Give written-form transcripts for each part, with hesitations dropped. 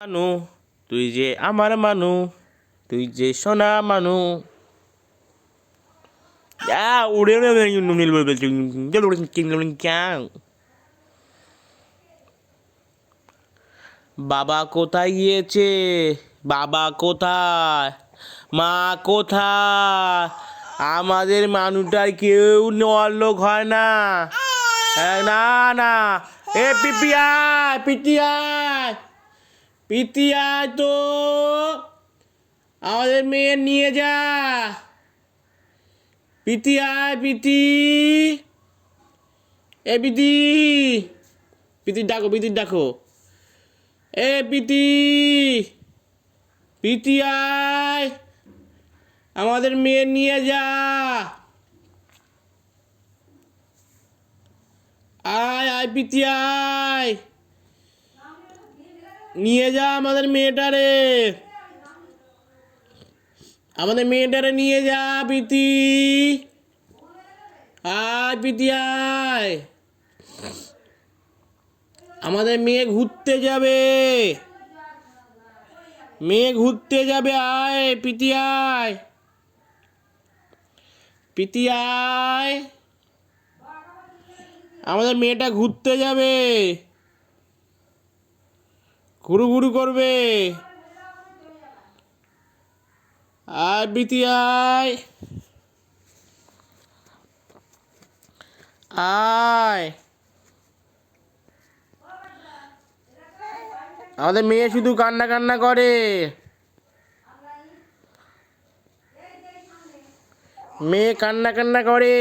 মানু তুই যে আমার মানু, তুই যে সোনা মানু। উড়ে বাবা কোথায় গিয়েছে? বাবা কোথায়? মা কোথায়? আমাদের মানুষটার কেউ নেওয়ার লোক হয় না। না না, এ পিপি আয়, পিটি আয়, পিটি আয় তো আমাদের মেয়ে নিয়ে যা। পিটি আয়, পিটি, এ পিটি, পিতির ডাকো, পিতির ডাকো, এ পিটি, পিটি আয়, আমাদের মেয়ে নিয়ে যা। আয় আয় পিটি আয়, নিয়ে যা আমাদের মেয়েটারে, আমাদের মেয়েটারে নিয়ে যা পিটি। আয় পিটি আয়, আমাদের মেয়ে ঘুরতে যাবে, মেয়ে ঘুরতে যাবে। আয় পিটি আয়, পিটি আয়, আমাদের মেয়েটা ঘুরতে যাবে, ঘুরু ঘুরু করবে। আয় পিটি আয়, আয়, আমাদের মেয়ে শুধু কান্না কান্না করে, মেয়ে কান্না কান্না করে।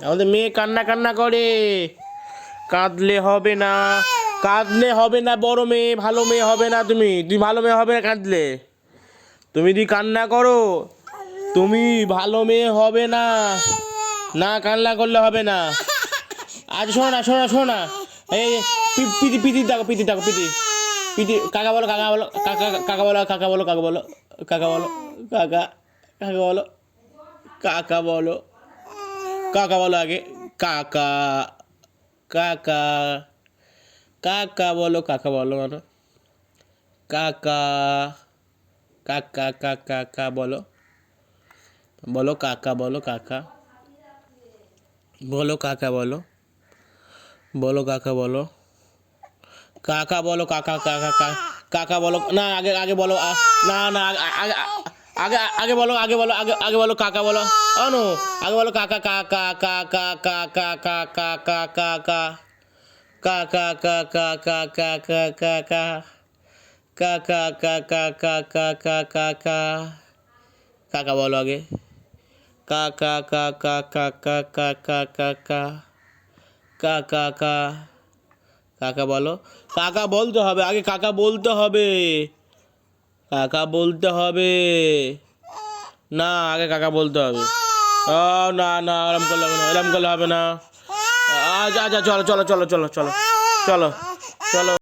আমাদের মেয়ে কান্না কান্না করে। কাঁদলে হবে না, কাঁদলে হবে না, বড় মেয়ে ভালো মেয়ে হবে না। তুমি তুমি ভালো মেয়ে হবে না কাঁদলে। তুমি যদি কান্না করো তুমি ভালো মেয়ে হবে না। না কান্না করলে হবে না। আজ শোনো না, শোনো না, শোনো না, এই পিটি, পিটি দেখো, পিটি দেখো, পিটি, পিটি। কাকা বলো, কাকা বলো, কাকা, কাকা বলো, কাকা বলো, কাকা বলো, কাকা বলো, কাকা, কাকা বলো, কাকা বলো, কাকা বলো আগে, কাকা, কাকা, কাকা বলো, কাকা বলো মানে কাকা, কাকা, কাকা, কাকা বলো, বলো কাকা, বলো কাকা, বলো কাকা, বলো, বলো কাকা, বলো কাকা, বলো কাকা, কাকা, কাকা বলো না, আগে আগে বলো, না না, আগে আগে আগে বলো, আগে বলো, আগে আগে বলো কাকা বলো। আনো আগে বলো কাকা, কাকা, কাকা, কাকা, কাকা, কাকা, কাকা, কাকা, কাকা, কাকা, কাকা, কাকা, কাকা, কাকা, কাকা বলো আগে, কাকা, কাকা, কাকা, কাকা, কাকা, কাকা, কাকা বলো। কাকা বলতে হবে আগে, কাকা বলতে হবে, কাকা বলতে হবে। না আগে কাকা বলতে হবে। ও না না, এরম করলে হবে না, এরম করলে হবে না। আচ্ছা আচ্ছা, চলো চলো চলো চলো চলো চলো চলো।